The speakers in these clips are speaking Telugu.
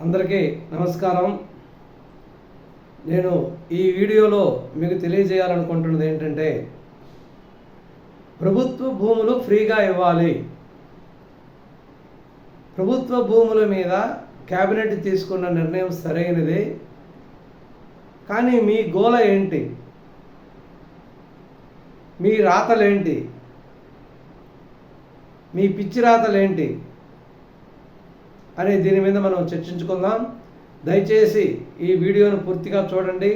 అందరికీ నమస్కారం. నేను ఈ వీడియోలో మీకు తెలియజేయాలనుకుంటున్నది ఏంటంటే, ప్రభుత్వ భూములు ఫ్రీగా ఇవ్వాలి. ప్రభుత్వ భూముల మీద క్యాబినెట్ తీసుకున్న నిర్ణయం సరైనదే. కానీ మీ గోల ఏంటి? మీ రాతలేంటి? మీ పిచ్చి రాతలేంటి అనే దీని మీద మనం చర్చించుకుందాం. దయచేసి ఈ వీడియోను పూర్తిగా చూడండి.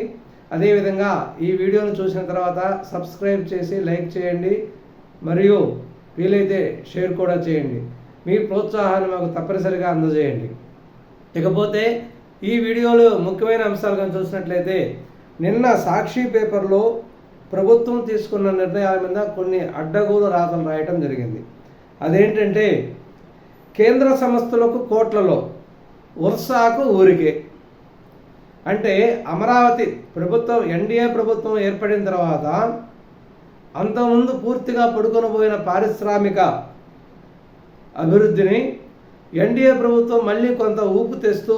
అదేవిధంగా ఈ వీడియోను చూసిన తర్వాత సబ్స్క్రైబ్ చేసి లైక్ చేయండి, మరియు వీలైతే షేర్ కూడా చేయండి. మీ ప్రోత్సాహాన్ని మాకు తప్పనిసరిగా అందజేయండి. ఇకపోతే ఈ వీడియోలో ముఖ్యమైన అంశాలు కానీ చూసినట్లయితే, నిన్న సాక్షి పేపర్లో ప్రభుత్వం తీసుకున్న నిర్ణయాల మీద కొన్ని అడ్డగోలు రాతలు రాయటం జరిగింది. అదేంటంటే, కేంద్ర సంస్థలకు కోట్లలో, వర్షాకు ఊరికే. అంటే అమరావతి ప్రభుత్వం, ఎన్డీఏ ప్రభుత్వం ఏర్పడిన తర్వాత అంతకుముందు పూర్తిగా పడుకొని పోయిన పారిశ్రామిక అభివృద్ధిని ఎన్డీఏ ప్రభుత్వం మళ్ళీ కొంత ఊపు తెస్తూ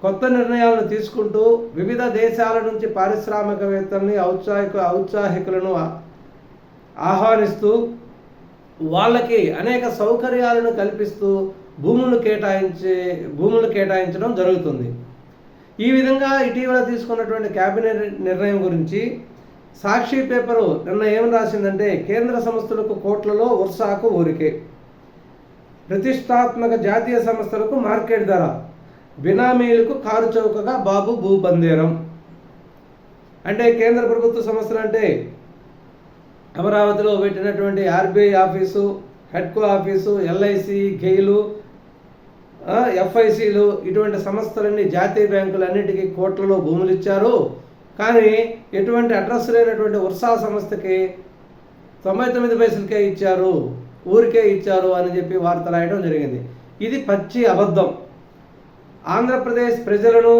కొత్త నిర్ణయాలను తీసుకుంటూ వివిధ దేశాల నుంచి పారిశ్రామికవేత్తల్ని, ఔత్సాహికులను ఆహ్వానిస్తూ వాళ్ళకి అనేక సౌకర్యాలను కల్పిస్తూ భూములు కేటాయించడం జరుగుతుంది. ఈ విధంగా ఇటీవల తీసుకున్నటువంటి క్యాబినెట్ నిర్ణయం గురించి సాక్షి పేపరు నిన్న ఏం రాసిందంటే, కేంద్ర సంస్థలకు కోట్లలో, వర్షాకు ఊరికే. ప్రతిష్టాత్మక జాతీయ సంస్థలకు మార్కెట్ ధర, బినామీలకు కారు చౌకగా బాబు భూపందేరం. అంటే కేంద్ర ప్రభుత్వ సంస్థలు అంటే అమరావతిలో పెట్టినటువంటి ఆర్బీఐ ఆఫీసు, హెడ్కో ఆఫీసు, ఎల్ఐసి, గెయిలు, ఎఫ్ఐసిలు, ఇటువంటి సంస్థలన్నీ, జాతీయ బ్యాంకులన్నిటికీ కోట్లలో భూములు ఇచ్చారు. కానీ ఎటువంటి అడ్రస్ లేనటువంటి వర్షా సంస్థకి 99 పైసలకే ఇచ్చారు, ఊరికే ఇచ్చారు అని చెప్పి వార్త రాయడం జరిగింది. ఇది పచ్చి అబద్ధం. ఆంధ్రప్రదేశ్ ప్రజలను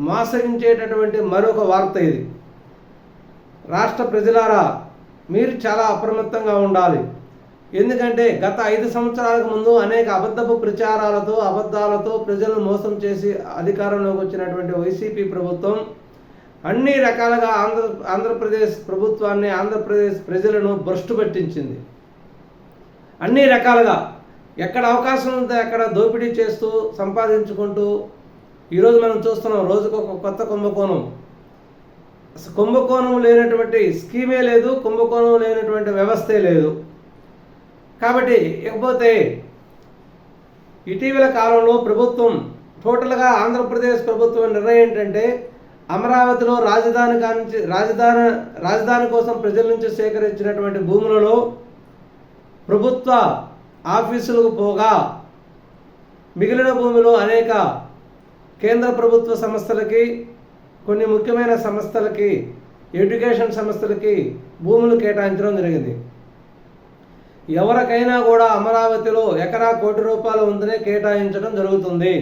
మోసగించేటటువంటి మరొక వార్త ఇది. రాష్ట్ర ప్రజలారా, మీరు చాలా అప్రమత్తంగా ఉండాలి. ఎందుకంటే గత 5 సంవత్సరాలకు ముందు అనేక అబద్ధపు ప్రచారాలతో, అబద్ధాలతో ప్రజలను మోసం చేసి అధికారంలోకి వచ్చినటువంటి వైసీపీ ప్రభుత్వం అన్ని రకాలుగా ఆంధ్రప్రదేశ్ ప్రభుత్వాన్ని, ఆంధ్రప్రదేశ్ ప్రజలను భ్రష్టు పట్టించింది. అన్ని రకాలుగా ఎక్కడ అవకాశం ఉంటే అక్కడ దోపిడీ చేస్తూ సంపాదించుకుంటూ ఈరోజు మనం చూస్తున్నాం, రోజుకు ఒక కొత్త కుంభకోణం. కుంభకోణం లేనటువంటి స్కీమే లేదు, కుంభకోణం లేనటువంటి వ్యవస్థే లేదు. కాబట్టి ఇకపోతే ఇటీవల కాలంలో ప్రభుత్వం టోటల్గా ఆంధ్రప్రదేశ్ ప్రభుత్వం నిర్ణయం ఏంటంటే, అమరావతిలో రాజధాని కోసం ప్రజల నుంచి సేకరించినటువంటి భూములలో ప్రభుత్వ ఆఫీసులకు పోగా మిగిలిన భూమిలో అనేక కేంద్ర ప్రభుత్వ సంస్థలకి, కొన్ని ముఖ్యమైన సంస్థలకి, ఎడ్యుకేషన్ సంస్థలకి భూములు కేటాయించడం జరిగింది. ఎవరికైనా కూడా అమరావతిలో ఎకరా ₹1,00,00,000 ఉంటేనే కేటాయించడం జరుగుతుంది.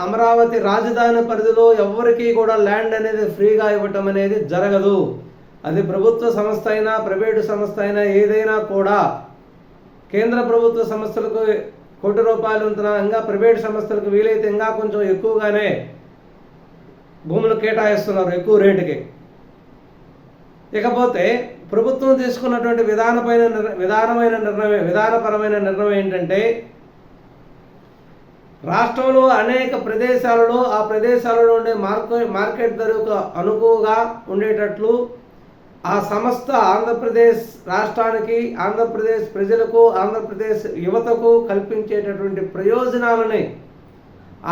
అమరావతి రాజధాని పరిధిలో ఎవరికీ కూడా ల్యాండ్ అనేది ఫ్రీగా ఇవ్వటం అనేది జరగదు. అది ప్రభుత్వ సంస్థ అయినా, ప్రైవేటు సంస్థ అయినా, ఏదైనా కూడా కేంద్ర ప్రభుత్వ సంస్థలకు ₹1,00,00,000 ఉంటున్నా, ఇంకా ప్రైవేట్ సంస్థలకు వీలైతే ఇంకా కొంచెం ఎక్కువగానే భూములు కేటాయిస్తున్నారు, ఎక్కువ రేటుకి. ఇకపోతే ప్రభుత్వం తీసుకున్నటువంటి విధానపరమైన నిర్ణయం ఏంటంటే, రాష్ట్రంలో అనేక ప్రదేశాలలో ఆ ప్రదేశాలలో ఉండే మార్కెట్ ధరకు అనుకువగా ఉండేటట్లు ఆ సంస్థ ఆంధ్రప్రదేశ్ రాష్ట్రానికి, ఆంధ్రప్రదేశ్ ప్రజలకు, ఆంధ్రప్రదేశ్ యువతకు కల్పించేటటువంటి ప్రయోజనాలని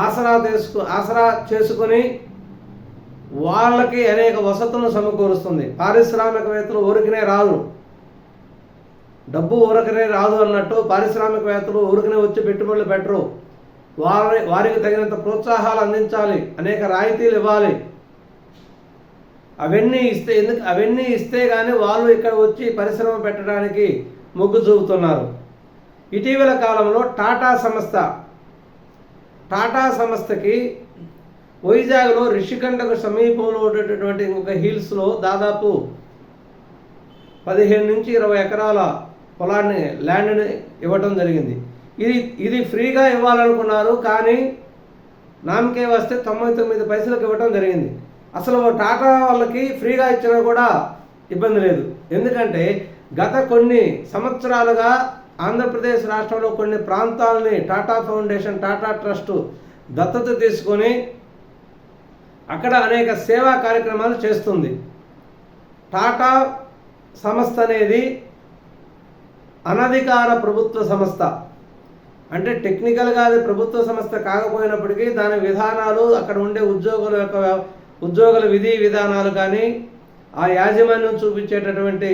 ఆసరా చేసుకొని వాళ్ళకి అనేక వసతులను సమకూరుస్తుంది. పారిశ్రామికవేత్తలు ఊరికనే రాదు, డబ్బు ఊరికనే రాదు అన్నట్టు పారిశ్రామికవేత్తలు ఊరికనే వచ్చి పెట్టుబడులు పెట్టరు. వారికి తగినంత ప్రోత్సాహాలు అందించాలి, అనేక రాయితీలు ఇవ్వాలి. అవన్నీ ఇస్తే కానీ వాళ్ళు ఇక్కడ వచ్చి పరిశ్రమ పెట్టడానికి మొగ్గు చూపుతున్నారు. ఇటీవల కాలంలో టాటా సంస్థకి వైజాగ్లో రిషికండకు సమీపంలో ఉండేటటువంటి ఒక హిల్స్లో దాదాపు 15 నుంచి 20 ఎకరాల పొలాన్ని, ల్యాండ్ని ఇవ్వటం జరిగింది. ఇది ఫ్రీగా ఇవ్వాలనుకున్నారు, కానీ నామకే వస్తే 99 పైసలకు ఇవ్వడం జరిగింది. అసలు టాటా వాళ్ళకి ఫ్రీగా ఇచ్చినా కూడా ఇబ్బంది లేదు. ఎందుకంటే గత కొన్ని సంవత్సరాలుగా ఆంధ్రప్రదేశ్ రాష్ట్రంలో కొన్ని ప్రాంతాలని టాటా ఫౌండేషన్, టాటా ట్రస్ట్ దత్తత తీసుకొని అక్కడ అనేక సేవా కార్యక్రమాలు చేస్తుంది. టాటా సంస్థ అనేది అనధికార ప్రభుత్వ సంస్థ. అంటే టెక్నికల్గా అది ప్రభుత్వ సంస్థ కాకపోయినప్పటికీ దాని విధానాలు, అక్కడ ఉండే ఉద్యోగుల విధి విధానాలు కానీ, ఆ యాజమాన్యం చూపించేటటువంటి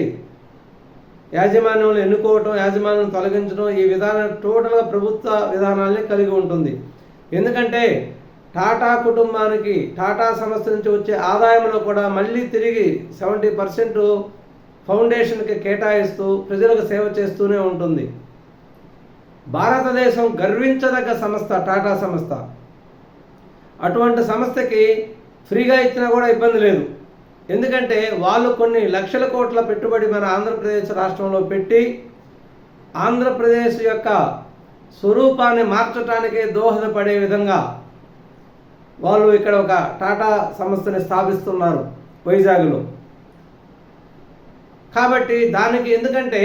యాజమాన్యంలో ఎన్నుకోవటం, యాజమాన్యం తొలగించడం, ఈ విధానం టోటల్గా ప్రభుత్వ విధానాల్ని కలిగి ఉంటుంది. ఎందుకంటే టాటా కుటుంబానికి, టాటా సంస్థ నుంచి వచ్చే ఆదాయంలో కూడా మళ్ళీ తిరిగి 70% ఫౌండేషన్కి కేటాయిస్తూ ప్రజలకు సేవ చేస్తూనే ఉంటుంది. భారతదేశం గర్వించదగ్గ సంస్థ టాటా సంస్థ. అటువంటి సంస్థకి ఫ్రీగా ఇచ్చినా కూడా ఇబ్బంది లేదు. ఎందుకంటే వాళ్ళు కొన్ని లక్షల కోట్ల పెట్టుబడి మన ఆంధ్రప్రదేశ్ రాష్ట్రంలో పెట్టి ఆంధ్రప్రదేశ్ యొక్క స్వరూపాన్ని మార్చడానికే దోహదపడే విధంగా వాళ్ళు ఇక్కడ ఒక టాటా సంస్థని స్థాపిస్తున్నారు వైజాగ్లో. కాబట్టి దానికి, ఎందుకంటే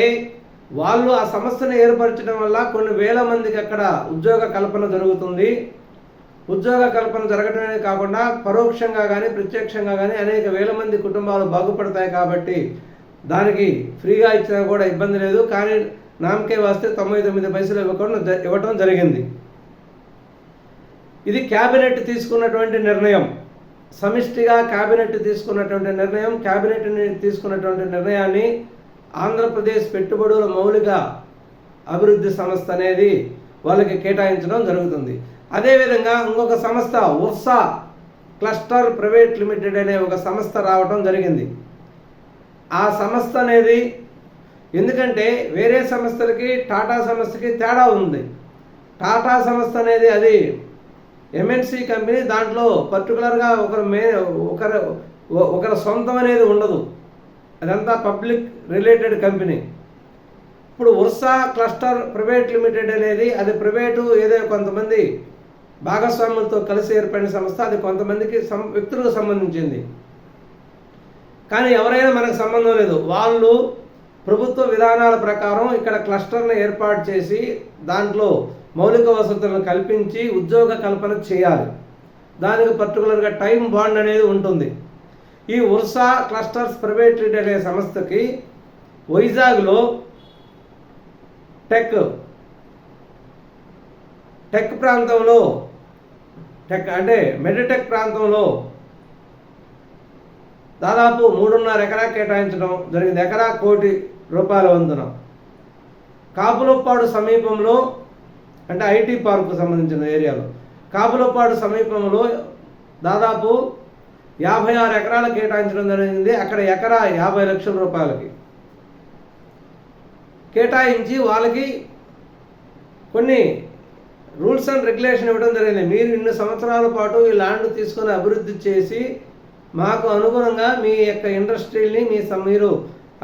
వాళ్ళు ఆ సంస్థను ఏర్పరచడం వల్ల కొన్ని వేల మందికి అక్కడ ఉద్యోగ కల్పన జరుగుతుంది. ఉద్యోగ కల్పన జరగడమే కాకుండా పరోక్షంగా కానీ ప్రత్యక్షంగా కానీ అనేక వేల మంది కుటుంబాలు బాగుపడతాయి. కాబట్టి దానికి ఫ్రీగా ఇచ్చినా కూడా ఇబ్బంది లేదు. కానీ నామకే వస్తే 99 పైసలు ఇవ్వటం జరిగింది. ఇది క్యాబినెట్ తీసుకున్నటువంటి నిర్ణయం, సమిష్టిగా క్యాబినెట్ తీసుకున్నటువంటి నిర్ణయం. క్యాబినెట్ని తీసుకున్నటువంటి నిర్ణయాన్ని ఆంధ్రప్రదేశ్ పెట్టుబడుల మౌలిక అభివృద్ధి సంస్థ అనేది వాళ్ళకి కేటాయించడం జరుగుతుంది. అదేవిధంగా ఇంకొక సంస్థ ఉర్సా క్లస్టర్ ప్రైవేట్ లిమిటెడ్ అనే ఒక సంస్థ రావడం జరిగింది. ఆ సంస్థ అనేది, ఎందుకంటే వేరే సంస్థలకి టాటా సంస్థకి తేడా ఉంది. టాటా సంస్థ అనేది అది ఎంఎన్సి కంపెనీ. దాంట్లో పర్టికులర్గా ఒకరి సొంతం అనేది ఉండదు, అదంతా పబ్లిక్ రిలేటెడ్ కంపెనీ. ఇప్పుడు ఉర్సా క్లస్టర్ ప్రైవేట్ లిమిటెడ్ అనేది అది ప్రైవేటు, ఏదో కొంతమంది భాగస్వాములతో కలిసి ఏర్పడిన సంస్థ. అది కొంతమందికి వ్యక్తులకు సంబంధించింది, కానీ ఎవరైనా మనకు సంబంధం లేదు. వాళ్ళు ప్రభుత్వ విధానాల ప్రకారం ఇక్కడ క్లస్టర్ని ఏర్పాటు చేసి దాంట్లో మౌలిక వసతులను కల్పించి ఉద్యోగ కల్పన చేయాలి. దానికి పర్టికులర్గా టైం బాండ్ అనేది ఉంటుంది. ఈ ఉర్సా క్లస్టర్స్ ప్రైవేట్ లిమిటెడ్ అనే సంస్థకి వైజాగ్లో టెక్ ప్రాంతంలో, అంటే మెడిటెక్ ప్రాంతంలో దాదాపు 3.5 ఎకరా కేటాయించడం జరిగింది. ఎకరా ₹1,00,00,000 వంతున. కాపులపాడు సమీపంలో, అంటే ఐటీ పార్కు సంబంధించిన ఏరియాలో, కాపులపాడు సమీపంలో దాదాపు 56 ఎకరాలు కేటాయించడం జరిగింది. అక్కడ ఎకరా ₹50 లక్షల కేటాయించి వాళ్ళకి కొన్ని రూల్స్ అండ్ రెగ్యులేషన్ ఇవ్వడం జరిగింది. మీరు ఇన్ని సంవత్సరాల పాటు ఈ ల్యాండ్ తీసుకొని అభివృద్ధి చేసి మాకు అనుగుణంగా మీ యొక్క ఇండస్ట్రీని మీరు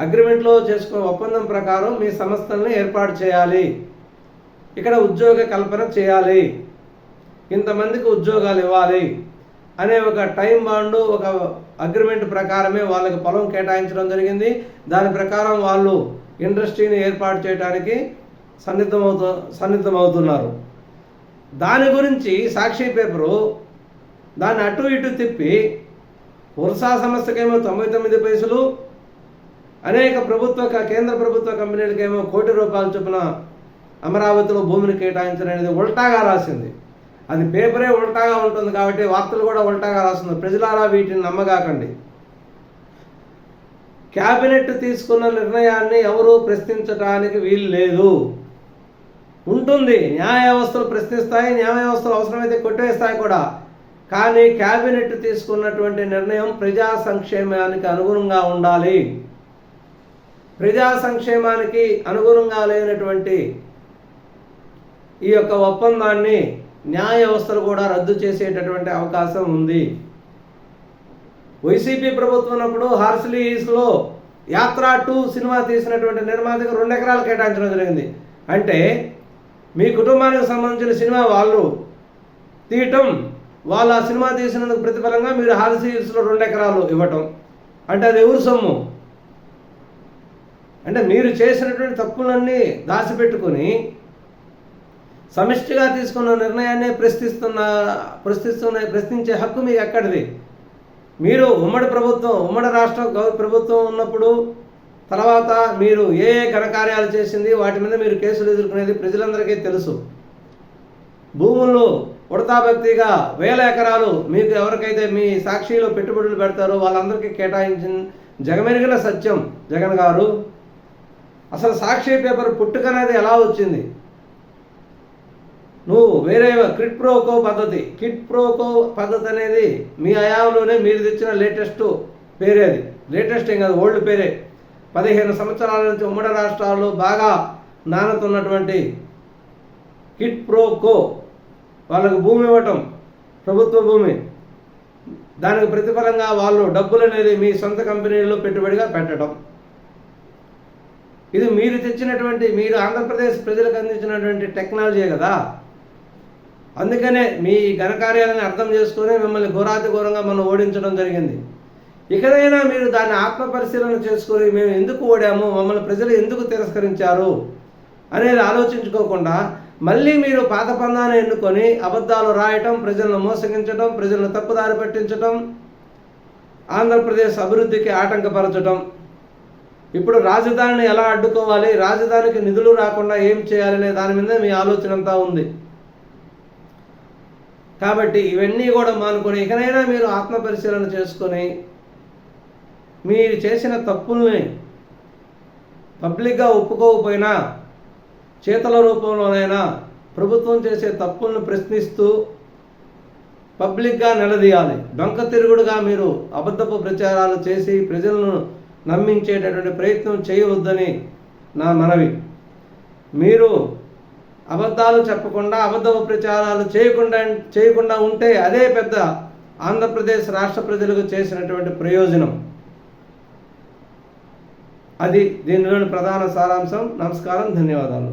అగ్రిమెంట్లో చేసుకున్న ఒప్పందం ప్రకారం మీ సంస్థల్ని ఏర్పాటు చేయాలి, ఇక్కడ ఉద్యోగ కల్పన చేయాలి, ఇంతమందికి ఉద్యోగాలు ఇవ్వాలి అనే ఒక టైం బాండు, ఒక అగ్రిమెంట్ ప్రకారమే వాళ్ళకి పొలం కేటాయించడం జరిగింది. దాని ప్రకారం వాళ్ళు ఇండస్ట్రీని ఏర్పాటు చేయడానికి సన్నిద్ధమవుతున్నారు. దాని గురించి సాక్షి పేపరు దాన్ని అటు ఇటు తిప్పి ఉర్సా సంస్థకేమో 99 పైసలు, అనేక కేంద్ర ప్రభుత్వ కంపెనీలకేమో ₹1,00,00,000 చొప్పున అమరావతిలో భూమిని కేటాయించడం అనేది ఉల్టాగా రాసింది. అది పేపరే ఉల్టాగా ఉంటుంది కాబట్టి వార్తలు కూడా ఉల్టాగా రాస్తుంది. ప్రజలారా వీటిని నమ్మగాకండి. క్యాబినెట్ తీసుకున్న నిర్ణయాన్ని ఎవరూ ప్రశ్నించడానికి వీలు లేదు. ఉంటుంది, న్యాయ వ్యవస్థలు ప్రశ్నిస్తాయి, న్యాయ వ్యవస్థలు అవసరమైతే కొట్టేస్తాయి కూడా. కానీ క్యాబినెట్ తీసుకున్నటువంటి నిర్ణయం ప్రజా సంక్షేమానికి అనుగుణంగా ఉండాలి. ప్రజా సంక్షేమానికి అనుగుణంగా లేనటువంటి ఈ యొక్క ఒప్పందాన్ని న్యాయ వ్యవస్థలు కూడా రద్దు చేసేటటువంటి అవకాశం ఉంది. వైసీపీ ప్రభుత్వం ఉన్నప్పుడు హార్సిలీ హిల్స్లో యాత్ర 2 సినిమా తీసినటువంటి నిర్మాతకు 2 ఎకరాలు కేటాయించడం జరిగింది. అంటే మీ కుటుంబానికి సంబంధించిన సినిమా వాళ్ళు తీయటం, వాళ్ళు ఆ సినిమా తీసినందుకు ప్రతిఫలంగా మీరు హార్సీ హిల్స్లో 2 ఎకరాలు ఇవ్వటం, అంటే అది ఎవరు సొమ్ము? అంటే మీరు చేసినటువంటి తప్పులన్నీ దాచిపెట్టుకొని సమిష్టిగా తీసుకున్న నిర్ణయాన్ని ప్రశ్నించే హక్కు మీకు ఎక్కడిది? మీరు ఉమ్మడి రాష్ట్ర ప్రభుత్వం ఉన్నప్పుడు తర్వాత మీరు ఏ ఘనకార్యాలు చేసింది, వాటి మీద మీరు కేసులు ఎదుర్కొనేది ప్రజలందరికీ తెలుసు. భూములు ఉడతాభక్తిగా 1000 ఎకరాలు మీకు ఎవరికైతే మీ సాక్షిలో పెట్టుబడులు పెడతారో వాళ్ళందరికీ కేటాయించిన జగమెరిగిన సత్యం జగన్ గారు. అసలు సాక్షి పేపర్ పుట్టుకనేది ఎలా వచ్చింది? నువ్వు వేరే కిడ్ ప్రోకో పద్ధతి అనేది మీ హయాంలోనే మీరు తెచ్చిన లేటెస్ట్ పేరే. అది లేటెస్ట్ ఏం కాదు, ఓల్డ్ పేరే. 15 సంవత్సరాల నుంచి ఉమ్మడి రాష్ట్రాల్లో బాగా నానుతున్నటువంటి కిడ్ ప్రోకో వాళ్ళకు భూమి ఇవ్వటం, ప్రభుత్వ భూమి, దానికి ప్రతిఫలంగా వాళ్ళు డబ్బులు అనేది మీ సొంత కంపెనీల్లో పెట్టుబడిగా పెట్టడం. ఇది మీరు తెచ్చినటువంటి, మీరు ఆంధ్రప్రదేశ్ ప్రజలకు అందించినటువంటి టెక్నాలజీ కదా. అందుకనే మీ ఘనకార్యాలను అర్థం చేసుకుని మిమ్మల్ని ఘోరాతి ఘోరంగా మనం ఓడించడం జరిగింది. ఇకనైనా మీరు దాన్ని ఆత్మపరిశీలన చేసుకొని మేము ఎందుకు ఓడాము, మమ్మల్ని ప్రజలు ఎందుకు తిరస్కరించారు అనేది ఆలోచించుకోకుండా మళ్ళీ మీరు పాత పందాన్ని ఎన్నుకొని అబద్ధాలు రాయటం, ప్రజలను మోసగించడం, ప్రజలను తప్పుదారి పట్టించడం, ఆంధ్రప్రదేశ్ అభివృద్ధికి ఆటంకపరచడం. ఇప్పుడు రాజధానిని ఎలా అడ్డుకోవాలి, రాజధానికి నిధులు రాకుండా ఏం చేయాలనే దాని మీద మీ ఆలోచన అంతా ఉంది. కాబట్టి ఇవన్నీ కూడా మానుకొని ఇకనైనా మీరు ఆత్మపరిశీలన చేసుకొని మీరు చేసిన తప్పుల్ని పబ్లిక్గా ఒప్పుకోకపోయినా చేతల రూపంలోనైనా ప్రభుత్వం చేసే తప్పులను ప్రశ్నిస్తూ పబ్లిక్గా నిలదీయాలి. డొంక తిరుగుడుగా మీరు అబద్ధపు ప్రచారాలు చేసి ప్రజలను నమ్మించేటటువంటి ప్రయత్నం చేయవద్దని నా మనవి. మీరు అబద్ధాలు చెప్పకుండా అబద్ధపు ప్రచారాలు చేయకుండా ఉంటే అదే పెద్ద ఆంధ్రప్రదేశ్ రాష్ట్ర ప్రజలకు చేసినటువంటి ప్రయోజనం. అది దీనిలోని ప్రధాన సారాంశం. నమస్కారం, ధన్యవాదాలు.